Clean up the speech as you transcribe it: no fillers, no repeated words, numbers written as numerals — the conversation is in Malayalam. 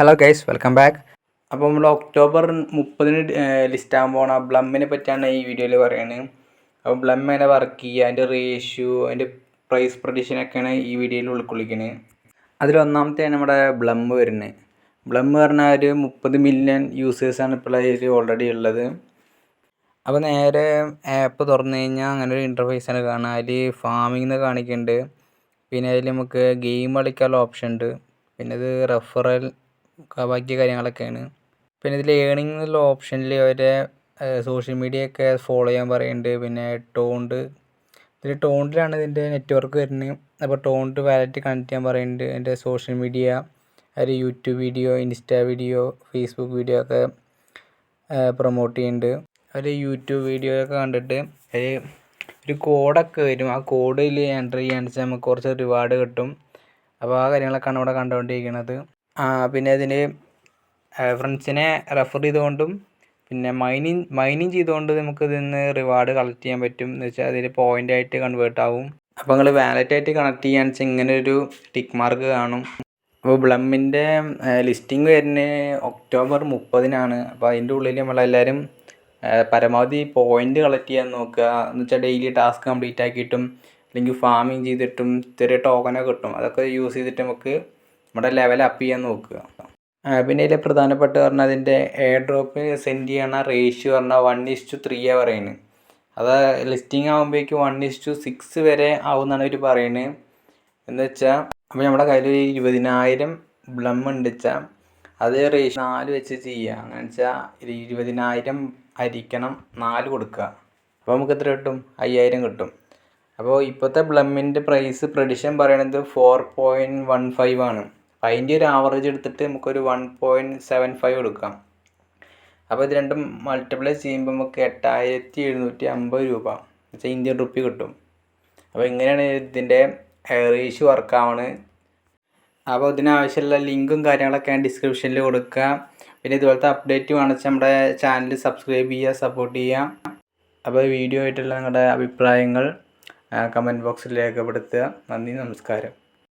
Hello guys, welcome back. അപ്പോൾ നമ്മൾ ഒക്ടോബർ 30 ലിസ്റ്റ് ആകാൻ പോകണ ബ്ലമ്മിനെ പറ്റിയാണ് ഈ വീഡിയോയിൽ പറയുന്നത്. അപ്പോൾ ബ്ലം എങ്ങനെ വർക്ക് ചെയ്യുക, അതിൻ്റെ റേഷ്യോ, അതിൻ്റെ പ്രൈസ് പ്രഡിക്ഷനൊക്കെയാണ് ഈ വീഡിയോയിൽ ഉൾക്കൊള്ളിക്കുന്നത്. അതിലൊന്നാമത്തെയാണ് നമ്മുടെ ബ്ലം വരുന്നത്. ബ്ലം പറഞ്ഞാൽ ഒരു 30 മില്യൺ യൂസേഴ്സാണ് ഇപ്പോൾ ഇതിൽ ഓൾറെഡി ഉള്ളത്. അപ്പോൾ നേരെ ആപ്പ് തുറന്നു കഴിഞ്ഞാൽ അങ്ങനെ ഒരു ഇൻ്റർഫേസാണ് കാണുക. അതിൽ ഫാമിംഗ് കാണിക്കുന്നുണ്ട്, പിന്നെ അതിൽ നമുക്ക് ഗെയിം കളിക്കാനുള്ള ഓപ്ഷൻ ഉണ്ട്, പിന്നെ ഇത് റെഫറൽ ബാക്കി കാര്യങ്ങളൊക്കെയാണ്. പിന്നെ ഇതിൽ ഏണിംഗ് എന്നുള്ള ഓപ്ഷനിൽ അവരെ സോഷ്യൽ മീഡിയ ഒക്കെ ഫോളോ ചെയ്യാൻ പറയുന്നുണ്ട്. പിന്നെ ഇതിൽ ടോണ്ടിലാണ് ഇതിൻ്റെ നെറ്റ്വർക്ക് വരുന്നത്. അപ്പോൾ ടോണ്ട് വാലറ്റ് കണക്ട് ചെയ്യാൻ പറയുന്നുണ്ട്. അതിൻ്റെ സോഷ്യൽ മീഡിയ, അതിൽ YouTube video, insta video, Facebook video ഒക്കെ പ്രൊമോട്ട് ചെയ്യുന്നുണ്ട്. അതിൽ യൂട്യൂബ് വീഡിയോ ഒക്കെ കണ്ടിട്ട് അതിൽ ഒരു കോഡൊക്കെ വരും. ആ കോഡിൽ എൻ്റർ ചെയ്യാന്ന് വെച്ചാൽ നമുക്ക് കുറച്ച് റിവാർഡ് കിട്ടും. അപ്പോൾ ആ കാര്യങ്ങളൊക്കെയാണ് ഇവിടെ കണ്ടുകൊണ്ടിരിക്കുന്നത്. പിന്നെ ഇതിന് ഫ്രണ്ട്സിനെ റെഫർ ചെയ്തുകൊണ്ടും പിന്നെ മൈനിങ് ചെയ്തുകൊണ്ട് നമുക്ക് ഇതിൽ നിന്ന് റിവാർഡ് കളക്ട് ചെയ്യാൻ പറ്റും. എന്ന് വെച്ചാൽ അതിൽ പോയിൻ്റായിട്ട് കൺവേർട്ട് ആവും. അപ്പോൾ നിങ്ങൾ വാലറ്റായിട്ട് കണക്ട് ചെയ്യാന്ന് വെച്ചാൽ ഇങ്ങനെ ഒരു ടിക്ക് മാർക്ക് കാണും. അപ്പോൾ ബ്ലമ്മിൻ്റെ ലിസ്റ്റിംഗ് വരുന്നത് ഒക്ടോബർ 30-നാണ്. അപ്പോൾ അതിൻ്റെ ഉള്ളിൽ നമ്മളെല്ലാവരും പരമാവധി പോയിൻ്റ് കളക്ട് ചെയ്യാൻ നോക്കുക. എന്ന് വെച്ചാൽ ഡെയിലി ടാസ്ക് കംപ്ലീറ്റ് ആക്കിയിട്ടും അല്ലെങ്കിൽ ഫാമിങ് ചെയ്തിട്ടും ചെറിയ ടോക്കനൊക്കെ കിട്ടും. അതൊക്കെ യൂസ് ചെയ്തിട്ട് നമുക്ക് നമ്മുടെ ലെവൽ അപ്പ് ചെയ്യാൻ നോക്കുക. പിന്നെ ഇതിൽ പ്രധാനപ്പെട്ട് പറഞ്ഞാൽ അതിൻ്റെ എയർ ഡ്രോപ്പ് സെൻഡ് ചെയ്യണ റേഷ്യോ പറഞ്ഞാൽ 1:3 പറയുന്നത്. അത് ലിസ്റ്റിംഗ് ആകുമ്പോഴേക്കും 1:6 വരെ ആവുമെന്നാണ് ഇവർ പറയുന്നത്. എന്ന് വെച്ചാൽ അപ്പോൾ നമ്മുടെ കയ്യിൽ 20,000 ബ്ലം ഉണ്ട് വെച്ചാൽ അത് റേഷ്യോ 4 വെച്ച് ചെയ്യുക. അങ്ങനെ വെച്ചാൽ 20,000 ഹരിക്കണം 4 കൊടുക്കുക. അപ്പോൾ നമുക്ക് എത്ര കിട്ടും? 5,000 കിട്ടും. അപ്പോൾ ഇപ്പോഴത്തെ ബ്ലമ്മിൻ്റെ പ്രൈസ് പ്രഡിഷൻ പറയണത് 4.15 ആണ്. അതിൻ്റെ ഒരു ആവറേജ് എടുത്തിട്ട് നമുക്കൊരു 1.75 കൊടുക്കാം. അപ്പോൾ ഇത് രണ്ടും മൾട്ടിപ്ലൈ ചെയ്യുമ്പോൾ നമുക്ക് 8,750 രൂപ വെച്ചാൽ ഇന്ത്യൻ റുപ്പി കിട്ടും. അപ്പോൾ ഇങ്ങനെയാണ് ഇതിൻ്റെ റേഷ്യോ വർക്കാവുന്നത്. അപ്പോൾ ഇതിനാവശ്യമുള്ള ലിങ്കും കാര്യങ്ങളൊക്കെ ഞാൻ ഡിസ്ക്രിപ്ഷനിൽ കൊടുക്കുക. പിന്നെ ഇതുപോലത്തെ അപ്ഡേറ്റ് വേണമെന്ന് നമ്മുടെ ചാനൽ സബ്സ്ക്രൈബ് ചെയ്യുക, സപ്പോർട്ട് ചെയ്യുക. അപ്പോൾ വീഡിയോ ആയിട്ടുള്ള നിങ്ങളുടെ അഭിപ്രായങ്ങൾ കമൻറ്റ് ബോക്സിൽ രേഖപ്പെടുത്തുക. നന്ദി, നമസ്കാരം.